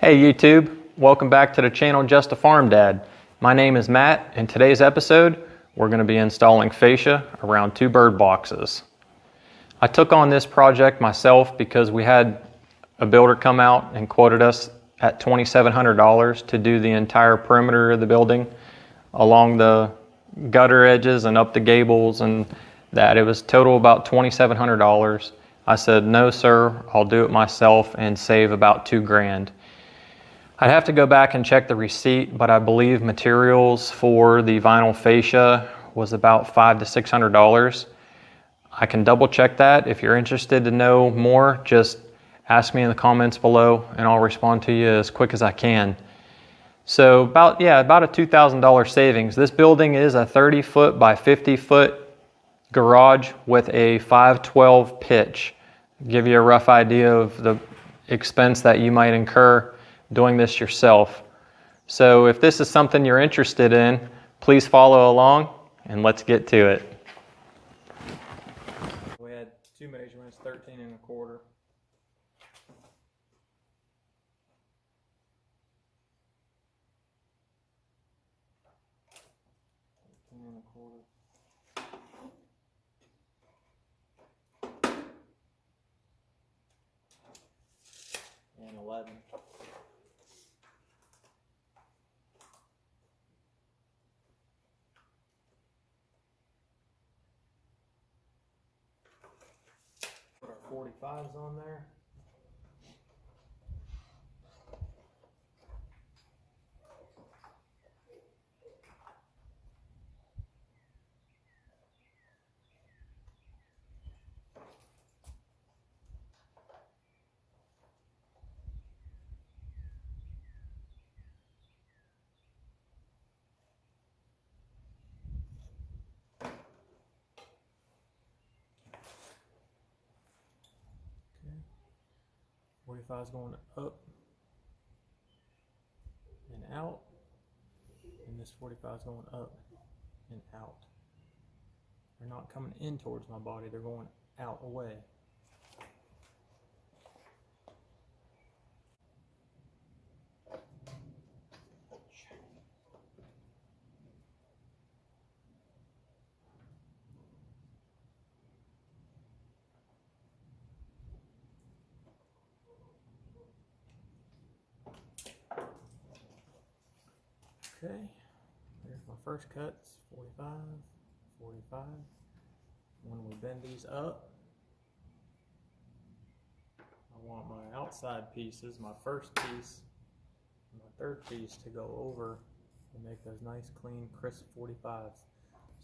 Hey YouTube, welcome back to the channel Just a Farm Dad. My name is Matt. In today's episode, we're going to be installing fascia around 2 bird boxes. I took on this project myself because we had a builder come out and quoted us at $2,700 to do the entire perimeter of the building along the gutter edges and up the gables, and that it was total about $2,700. I said, no sir, I'll do it myself and save about $2,000. I'd have to go back and check the receipt, but I believe materials for the vinyl fascia was about $500 to $600. I can double check that. If you're interested to know more, just ask me in the comments below and I'll respond to you as quick as I can. So about a $2,000 savings. This building is a 30-foot by 50-foot garage with a 512 pitch. Give you a rough idea of the expense that you might incur doing this yourself. So if this is something you're interested in, please follow along and let's get to it. We had two measurements, 13 1/4. 13 1/4. And 11. Put our 45s on there. Okay. 45 is going up and out, and this 45 is going up and out. They're not coming in towards my body, they're going out away. Okay, there's my first cuts, 45, 45. When we bend these up, I want my outside pieces, my first piece, and my third piece to go over and make those nice, clean, crisp 45s.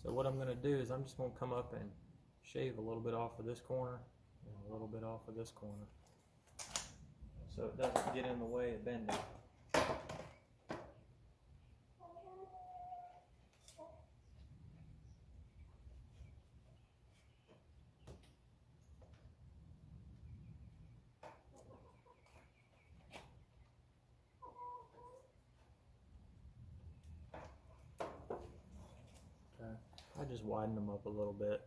So what I'm going to do is I'm just going to come up and shave a little bit off of this corner and a little bit off of this corner, so it doesn't get in the way of bending. I just widen them up a little bit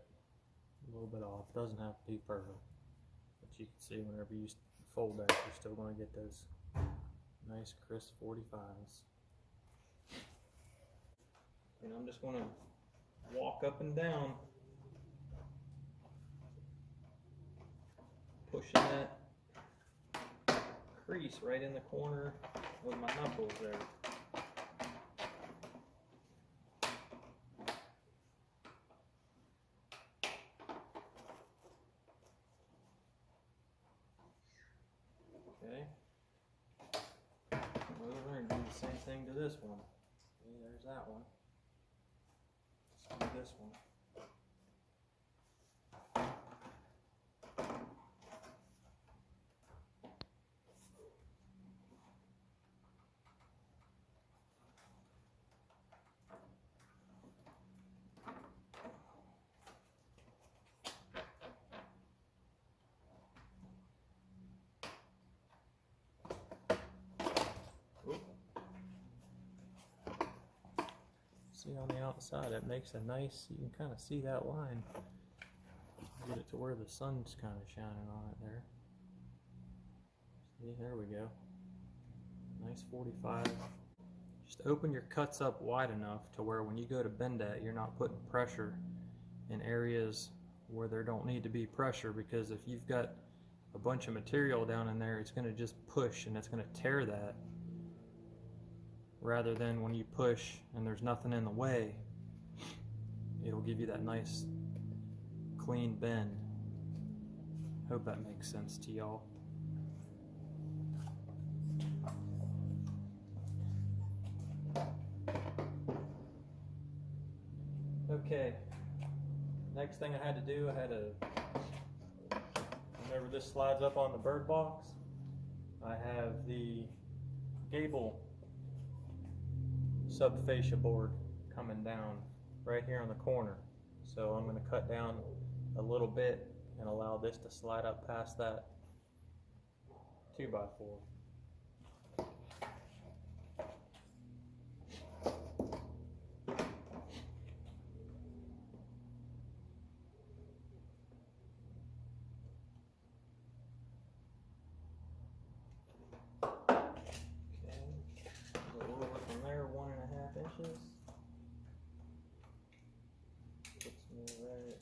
off. Doesn't have to be perfect, but you can see whenever you fold that, you're still going to get those nice crisp 45s. And I'm just going to walk up and down, pushing that crease right in the corner with my knuckles there. Okay, over and do the same thing to this one. Okay, there's that one. Let's do this one. See, on the outside it makes a nice, you can kind of see that line. Get it to where the sun's kind of shining on it there. See, there we go. Nice 45. Just open your cuts up wide enough to where when you go to bend that, you're not putting pressure in areas where there don't need to be pressure, because if you've got a bunch of material down in there, it's going to just push and it's going to tear that, rather than when you push and there's nothing in the way, it'll give you that nice clean bend. Hope that makes sense to y'all. Okay, next thing I had to do, whenever this slides up on the bird box, I have the gable sub-fascia board coming down right here on the corner. So I'm going to cut down a little bit and allow this to slide up past that 2x4. Inches. Puts me right.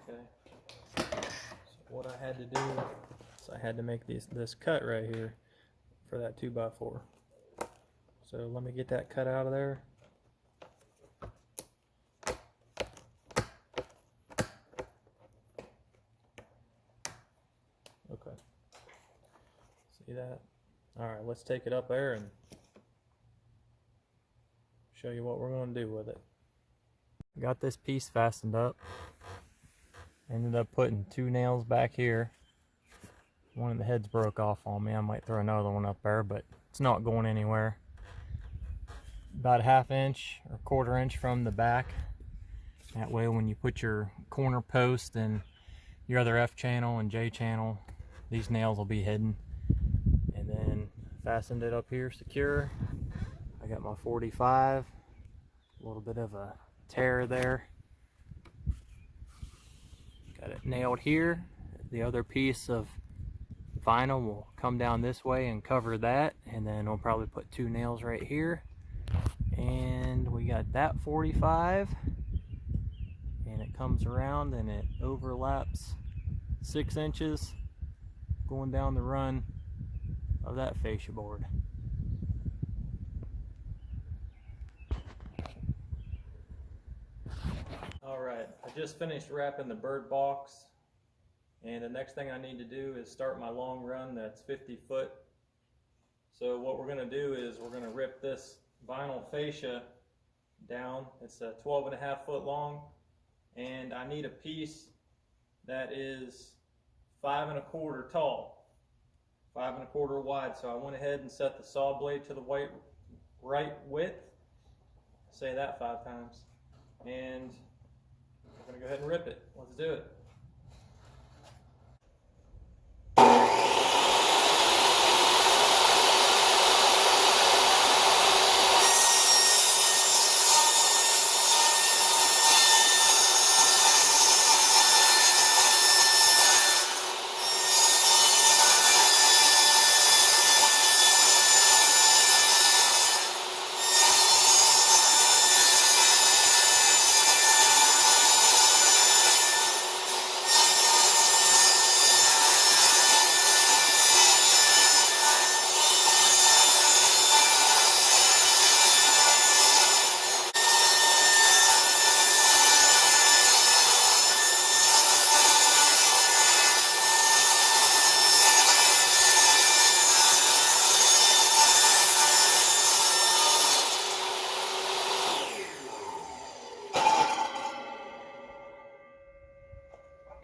Okay. So what I had to do is I had to make this cut right here for that 2x4. So let me get that cut out of there. Okay. See that? Alright, let's take it up there and show you what we're going to do with it. Got this piece fastened up. Ended up putting 2 nails back here. One of the heads broke off on me. I might throw another one up there, but it's not going anywhere. About a 1/2 inch or 1/4 inch from the back. That way when you put your corner post and your other F channel and J channel, these nails will be hidden. And then fastened it up here secure. I got my 45. A little bit of a tear there. Got it nailed here. The other piece of vinyl will come down this way and cover that, and then we'll probably put 2 nails right here. And we got that 45, and it comes around and it overlaps 6 inches going down the run of that fascia board. Alright, I just finished wrapping the bird box. And the next thing I need to do is start my long run that's 50 foot. So what we're going to do is we're going to rip this vinyl fascia down. It's a 12.5 foot long, and I need a piece that is 5 1/4 tall, 5 1/4 wide. So I went ahead and set the saw blade to the right width. Say that 5 times. And we're going to go ahead and rip it. Let's do it.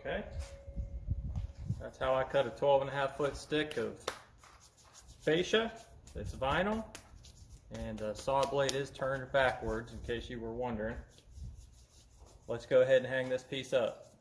Okay, that's how I cut a 12.5 foot stick of fascia. It's vinyl, and the saw blade is turned backwards in case you were wondering. Let's go ahead and hang this piece up.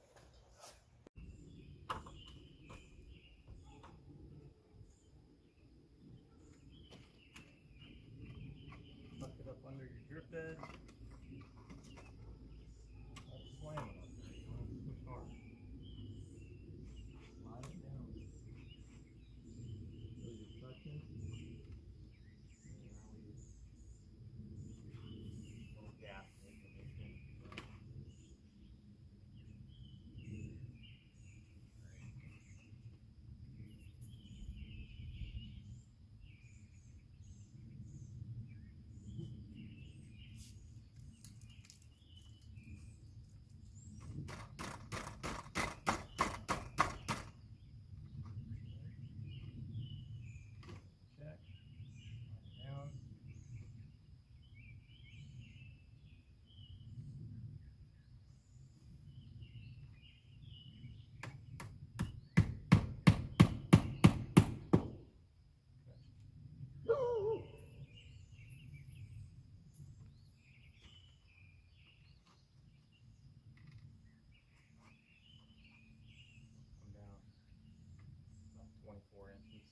4 inches.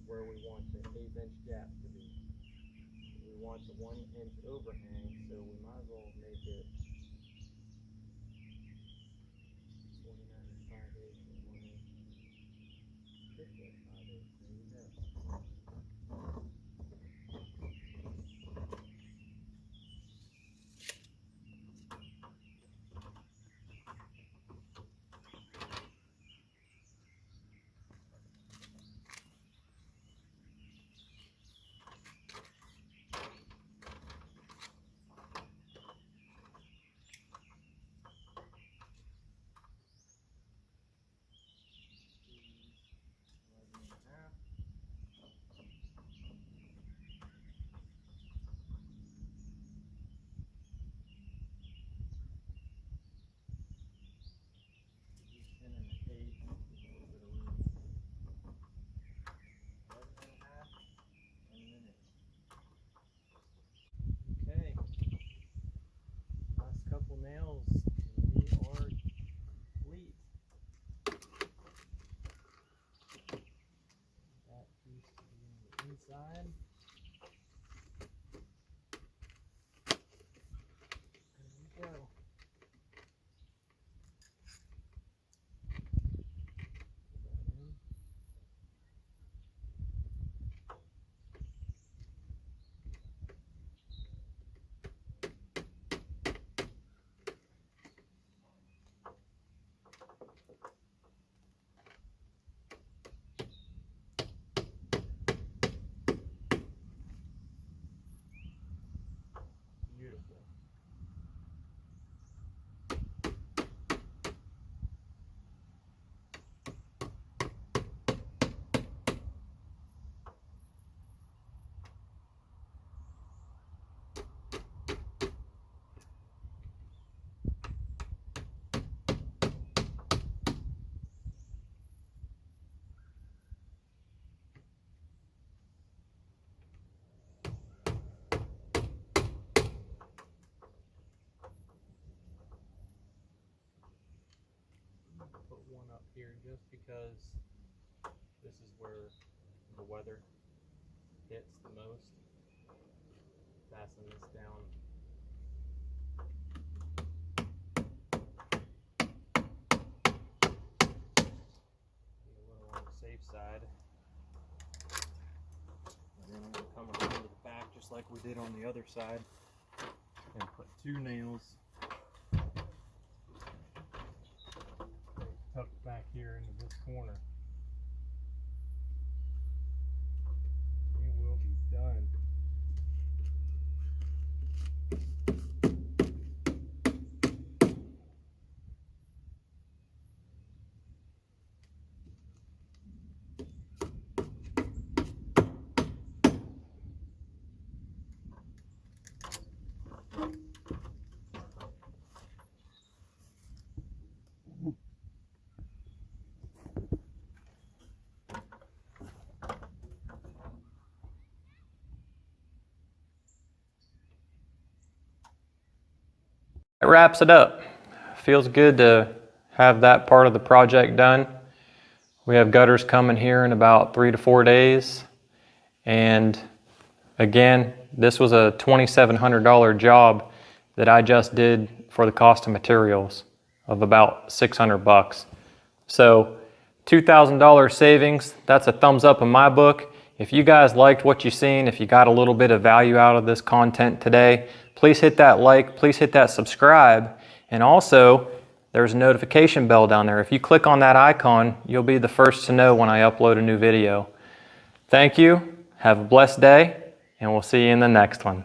Where we want the 1/8 inch gap to be. We want the 1 inch overhang, so we might as well make it 29 and 5/8 and 1 inch. 50 and 5/8. There you go. Okay, last couple nails, and we are complete. That piece to be on the inside. There we go. Beautiful. Put one up here just because this is where the weather hits the most. Fasten this down. Be a little on the safe side. And then I'm going to come around to the back just like we did on the other side and put 2 nails tucked back here into this corner. We will be done. That wraps it up. Feels good to have that part of the project done. We have gutters coming here in about 3 to 4 days. And again, this was a $2,700 job that I just did for the cost of materials of about 600 bucks. So $2,000 savings, that's a thumbs up in my book. If you guys liked what you've seen, if you got a little bit of value out of this content today, please hit that like, please hit that subscribe, and also there's a notification bell down there. If you click on that icon, you'll be the first to know when I upload a new video. Thank you, have a blessed day, and we'll see you in the next one.